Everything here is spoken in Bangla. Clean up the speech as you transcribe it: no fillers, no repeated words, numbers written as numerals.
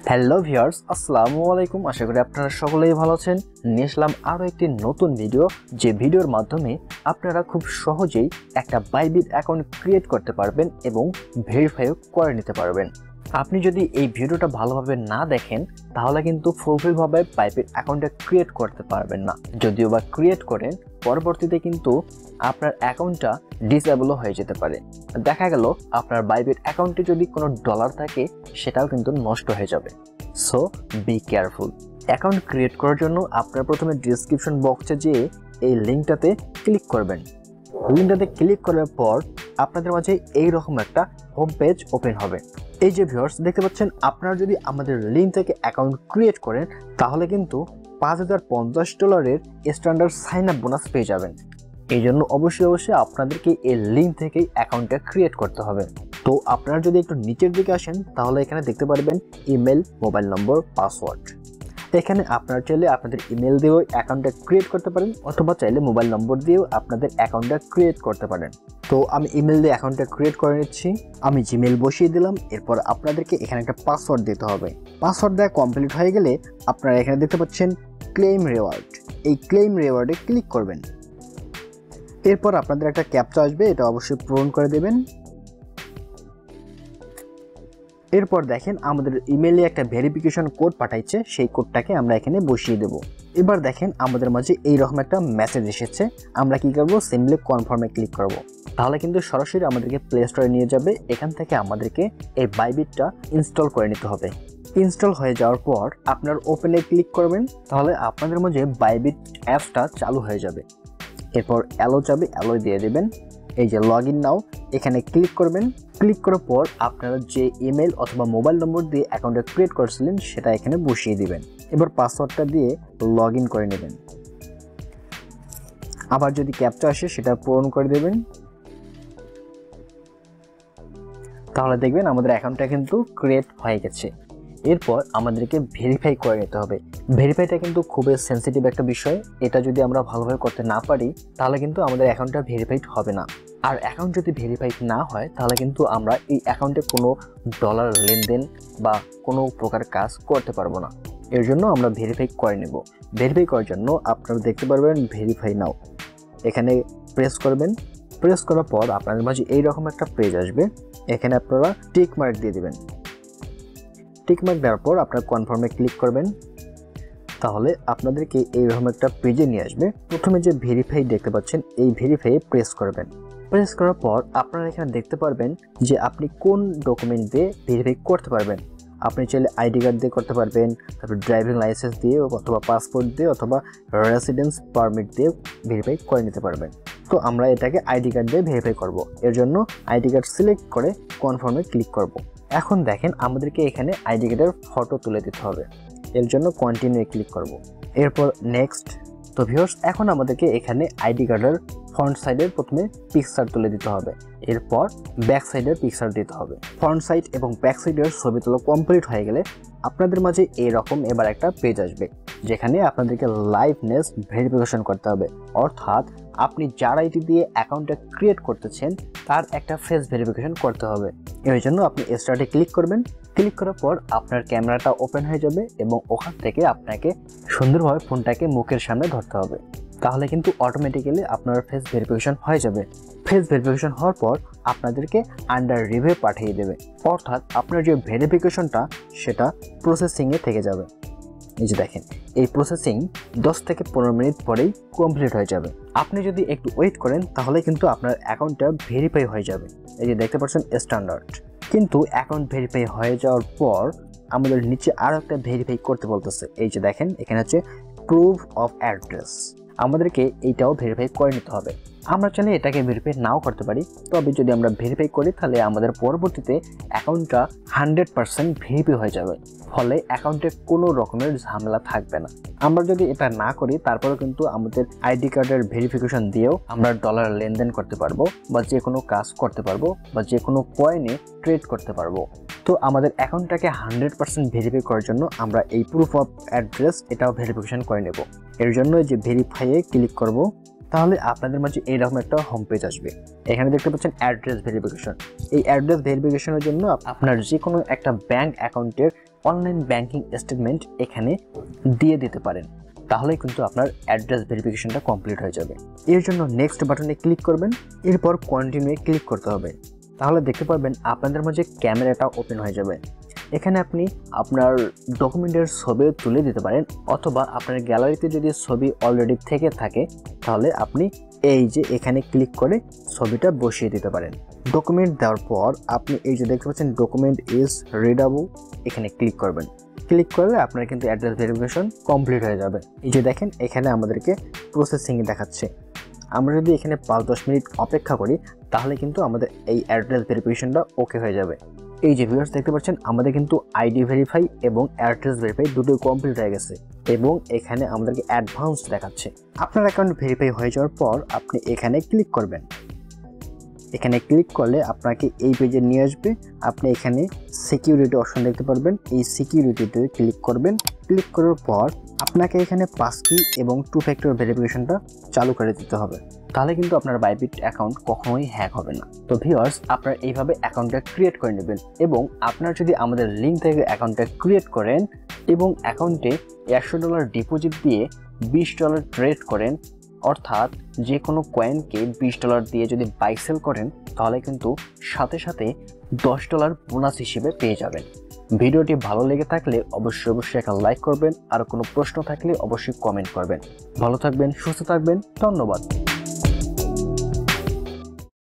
হ্যালো ভিউয়ার্স, আসসালামু আলাইকুম। আশা করি আপনারা সকলেই ভালো আছেন। নিয়ে আসলাম আরও একটি নতুন ভিডিও, যে ভিডিওর মাধ্যমে আপনারা খুব সহজেই একটা বাইবিট অ্যাকাউন্ট ক্রিয়েট করতে পারবেন এবং ভেরিফাইও করে নিতে পারবেন। আপনি যদি এই ভিডিওটা ভালোভাবে না দেখেন তাহলে কিন্তু ফুলফিলভাবে বাইবিট অ্যাকাউন্টটা ক্রিয়েট করতে পারবেন না। যদিও বা ক্রিয়েট করেন, পরবর্তীতে কিন্তু আপনার অ্যাকাউন্টটা ডিসেবলও হয়ে যেতে পারে। দেখা গেল আপনার বাইবিট অ্যাকাউন্টে যদি কোনো ডলার থাকে সেটাও কিন্তু নষ্ট হয়ে যাবে। So be careful. Account create করার জন্য আপনার প্রথমে ডিসক্রিপশন বক্সে যেয়ে এই লিঙ্কটাতে ক্লিক করবেন। লিঙ্কটাতে ক্লিক করার পর আপনাদের মাঝে এইরকম একটা হোম পেজ ওপেন হবে। এই যে ভিউয়ার্স দেখতে পাচ্ছেন, আপনারা যদি আমাদের লিঙ্ক থেকে অ্যাকাউন্ট ক্রিয়েট করেন তাহলে কিন্তু $5050 স্ট্যান্ডার্ড সাইন আপ বোনাস পেয়ে যাবেন। এই জন্য অবশ্যই আপনাদেরকে এই লিঙ্ক থেকেই অ্যাকাউন্টটা ক্রিয়েট করতে হবে। তো আপনারা যদি একটু নিচের দিকে আসেন তাহলে এখানে দেখতে পারবেন ইমেল, মোবাইল নম্বর, পাসওয়ার্ড। এখানে আপনারা চাইলে আপনাদের ইমেল দিয়েও অ্যাকাউন্টটা ক্রিয়েট করতে পারেন, অথবা চাইলে মোবাইল নম্বর দিয়েও আপনাদের অ্যাকাউন্টটা ক্রিয়েট করতে পারেন। তো আমি ইমেল দিয়ে অ্যাকাউন্টটা ক্রিয়েট করে নিচ্ছি। আমি জিমেল বসিয়ে দিলাম। এরপর আপনাদেরকে এখানে একটা পাসওয়ার্ড দিতে হবে। পাসওয়ার্ড দেওয়া কমপ্লিট হয়ে গেলে আপনারা এখানে দেখতে পাচ্ছেন ক্লেম রিওয়ার্ড। এই ক্লেম রিওয়ার্ডে ক্লিক করবেন। এরপর আপনাদের একটা ক্যাপচা আসবে, এটা অবশ্যই পূরণ করে দেবেন। এরপর দেখেন আমাদের ইমেইলে একটা ভেরিফিকেশন কোড পাঠাইছে, সেই কোডটাকে আমরা এখানে বসিয়ে দেব। এবার দেখেন আমাদের মাঝে এইরকম একটা মেসেজ এসেছে। আমরা কি করব, সিম্পলি কনফার্মে ক্লিক করব। তাহলে কিন্তু সরাসরি আমাদেরকে প্লে স্টোরে নিয়ে যাবে। এখান থেকে আমাদেরকে এই বাইবিটটা ইনস্টল করে নিতে হবে। ইনস্টল হয়ে যাওয়ার পর আপনার ওপেনে ক্লিক করবেন, তাহলে আপনাদের মাঝে বাইবিট অ্যাপসটা চালু হয়ে যাবে। এরপর অ্যালো যাবে, অ্যালো দিয়ে দেবেন। এই যে লগ ইন নাও, এখানে ক্লিক করবেন। ক্লিক করার পর আপনারা যে ইমেল অথবা মোবাইল নম্বর দিয়ে অ্যাকাউন্টটা ক্রিয়েট করেছিলেন সেটা এখানে বসিয়ে দিবেন। এবার পাসওয়ার্ডটা দিয়ে লগ ইন করে নেবেন। আবার যদি ক্যাপচা আসে সেটা পূরণ করে দেবেন। তাহলে দেখবেন আমাদের অ্যাকাউন্টটা কিন্তু ক্রিয়েট হয়ে গেছে। এরপর আমাদেরকে ভেরিফাই করে নিতে হবে। ভেরিফাইটা কিন্তু খুবই সেন্সিটিভ একটা বিষয়। এটা যদি আমরা ভালোভাবে করতে না পারি তাহলে কিন্তু আমাদের অ্যাকাউন্টটা ভেরিফাইড হবে না। আর অ্যাকাউন্ট যদি ভেরিফাইড না হয় তাহলে কিন্তু আমরা এই অ্যাকাউন্টে কোনো ডলার লেনদেন বা কোনো প্রকার কাজ করতে পারবো না। এর জন্য আমরা ভেরিফাই করে নেব। ভেরিফাই করার জন্য আপনারা দেখতে পারবেন ভেরিফাই নাও, এখানে প্রেস করবেন। প্রেস করার পর আপনাদের মাঝে এইরকম একটা পেজ আসবে। এখানে আপনারা টিক মার্ক দিয়ে দেবেন। টিক মার্ক দেওয়ার পর আপনারা কনফার্মে ক্লিক করবেন। তাহলে আপনাদেরকে এইরকম একটা পেজে নিয়ে আসবে। প্রথমে যে ভেরিফাই দেখতে পাচ্ছেন, এই ভেরিফাইয়ে প্রেস করবেন। প্রেস করার পর আপনারা এখানে দেখতে পারবেন যে আপনি কোন ডকুমেন্ট দিয়ে ভেরিফাই করতে পারবেন। আপনি চাইলে আইডি কার্ড দিয়ে করতে পারবেন, তারপর ড্রাইভিং লাইসেন্স দিয়ে অথবা পাসপোর্ট দিয়ে অথবা রেসিডেন্স পারমিট দিয়ে ভেরিফাই করে নিতে পারবেন। তো আমরা এটাকে আইডি কার্ড দিয়ে ভেরিফাই করব। এর জন্য আইডি কার্ড সিলেক্ট করে কনফার্মে ক্লিক করব। এখন দেখেন আমাদেরকে এখানে আইডি কার্ডের ফটো তুলে দিতে হবে। এর জন্য কন্টিনিউ ক্লিক করব। এরপর নেক্সট। তো ভিউয়ার্স, এখন আমাদেরকে এখানে আইডি কার্ডের ফ্রন্ট সাইডের প্রথমে পিকচার তুলে দিতে হবে। এরপর ব্যাক সাইডের পিকচার দিতে হবে। ফ্রন্ট সাইড এবং ব্যাক সাইডের ছবি তোলা কমপ্লিট হয়ে গেলে আপনাদের মাঝে এইরকম এবার একটা পেজ আসবে, যেখানে আপনাদেরকে লাইভনেস ভেরিফিকেশন করতে হবে। অর্থাৎ আপনি যার আইডি দিয়ে অ্যাকাউন্টটা ক্রিয়েট করতেছেন তার একটা ফেস ভেরিফিকেশন করতে হবে। এর জন্য আপনি স্টার্টে ক্লিক করবেন। ক্লিক করার পর আপনার ক্যামেরাটা ওপেন হয়ে যাবে এবং ওখান থেকে আপনাকে সুন্দরভাবে ফোনটাকে মুখের সামনে ধরতে হবে। তাহলে কিন্তু অটোমেটিক্যালি আপনার ফেস ভেরিফিকেশন হয়ে যাবে। ফেস ভেরিফিকেশন হওয়ার পর আপনাদেরকে আন্ডার রিভিউ পাঠিয়ে দেবে। অর্থাৎ আপনার যে ভেরিফিকেশনটা সেটা প্রসেসিংয়ে থেকে যাবে। এই যে দেখেন, এই প্রসেসিং 10 থেকে 15 মিনিট পরেই কমপ্লিট হয়ে যাবে। আপনি যদি একটু ওয়েট করেন তাহলে কিন্তু আপনার অ্যাকাউন্টটা ভেরিফাই হয়ে যাবে। এই যে দেখতে পাচ্ছেন স্ট্যান্ডার্ড। কিন্তু অ্যাকাউন্ট ভেরিফাই হয়ে যাওয়ার পর আমাদের নিচে আরও একটা ভেরিফাই করতে বলতেছে। এই যে দেখেন, এখানে হচ্ছে প্রুফ অফ অ্যাড্রেস। আমাদেরকে এইটাও ভেরিফাই করে নিতে হবে। আমরা চাইলে এটাকে ভেরিফাই নাও করতে পারি, তবে যদি আমরা ভেরিফাই করি তাহলে আমাদের পরবর্তীতে অ্যাকাউন্টটা 100% ভেরিফাই হয়ে যাবে। ফলে অ্যাকাউন্টে কোনো রকমের ঝামেলা থাকবে না। আমরা যদি এটা না করি তারপরেও কিন্তু আমাদের আইডি কার্ডের ভেরিফিকেশন দিয়েও আমরা ডলার লেনদেন করতে পারবো, বা যে কোনো কাজ করতে পারবো, বা যে কোনো কয়েনে ট্রেড করতে পারবো। তো আমাদের অ্যাকাউন্টটাকে 100% ভেরিফাই করার জন্য আমরা এই প্রুফ অফ অ্যাড্রেস এটাও ভেরিফিকেশন করে নেব। এর জন্য যে ভেরিফাইয়ে ক্লিক করব, তাহলে আপনাদের মাঝে এইরকম একটা হোম পেজ আসবে। এখানে দেখতে পাচ্ছেন অ্যাড্রেস ভেরিফিকেশন। এই অ্যাড্রেস ভেরিফিকেশনের জন্য আপনার যে কোনো একটা ব্যাংক অ্যাকাউন্টের অনলাইন ব্যাংকিং স্টেটমেন্ট এখানে দিয়ে দিতে পারেন। তাহলে কিন্তু আপনার অ্যাড্রেস ভেরিফিকেশনটা কমপ্লিট হয়ে যাবে। এর জন্য নেক্সট বাটনে ক্লিক করবেন, এরপর কন্টিনিউয়ে ক্লিক করতে হবে। তাহলে দেখতে পারবেন আপনাদের মাঝে ক্যামেরাটা ওপেন হয়ে যাবে। এখানে আপনি আপনার ডকুমেন্টের ছবি তুলে দিতে পারেন, অথবা আপনার গ্যালারিতে যদি ছবি অলরেডি থেকে থাকে তাহলে আপনি এই যে এখানে ক্লিক করে ছবিটা বসিয়ে দিতে পারেন। ডকুমেন্ট দেওয়ার পর আপনি এই যে দেখতে পাচ্ছেন ডকুমেন্ট ইজ রিডেবল, এখানে ক্লিক করবেন। ক্লিক করলে আপনার কিন্তু অ্যাড্রেস ভেরিফিকেশন কমপ্লিট হয়ে যাবে। এই যে দেখেন এখানে আমাদেরকে প্রসেসিং দেখাচ্ছে। আমরা যদি এখানে 5-10 মিনিট অপেক্ষা করি তাহলে কিন্তু আমাদের এই অ্যাড্রেস ভেরিফিকেশনটা ওকে হয়ে যাবে। এই যে ভিউয়ার্স দেখতে পাচ্ছেন আমাদের কিন্তু আইডি ভেরিফাই এবং অ্যাড্রেস ভেরিফাই দুটোই কমপ্লিট হয়ে গেছে এবং এখানে আমাদেরকে অ্যাডভান্স দেখাচ্ছে। আপনার অ্যাকাউন্ট ভেরিফাই হয়ে যাওয়ার পর আপনি এখানে ক্লিক করবেন। এখানে ক্লিক করলে আপনাকে এই পেজে নিয়ে আসবে। আপনি এখানে সিকিউরিটি অপশন দেখতে পারবেন, এই সিকিউরিটিতে ক্লিক করবেন। ক্লিক করার পর আপনাকে এখানে পাসকি এবং 2 ফ্যাক্টর ভেরিফিকেশনটা চালু করে দিতে হবে। তাহলে কিন্তু আপনার বাইবিট অ্যাকাউন্ট কখনোই হ্যাক হবে না। তো ভিউয়ার্স, আপনারা এইভাবে অ্যাকাউন্টটা ক্রিয়েট করে নেবেন এবং আপনারা যদি আমাদের লিঙ্ক থেকে অ্যাকাউন্টটা ক্রিয়েট করেন এবং অ্যাকাউন্টে $100 ডিপোজিট দিয়ে $20 ট্রেড করেন, অর্থাৎ যে কোনো কয়েনকে $20 দিয়ে যদি বাই সেল করেন তাহলে কিন্তু সাথে সাথে $10 বোনাস হিসেবে পেয়ে যাবেন। ভিডিওটি ভালো লেগে থাকলে অবশ্যই একটা লাইক করবেন, আর কোনো প্রশ্ন থাকলে অবশ্যই কমেন্ট করবেন। ভালো থাকবেন, সুস্থ থাকবেন, ধন্যবাদ।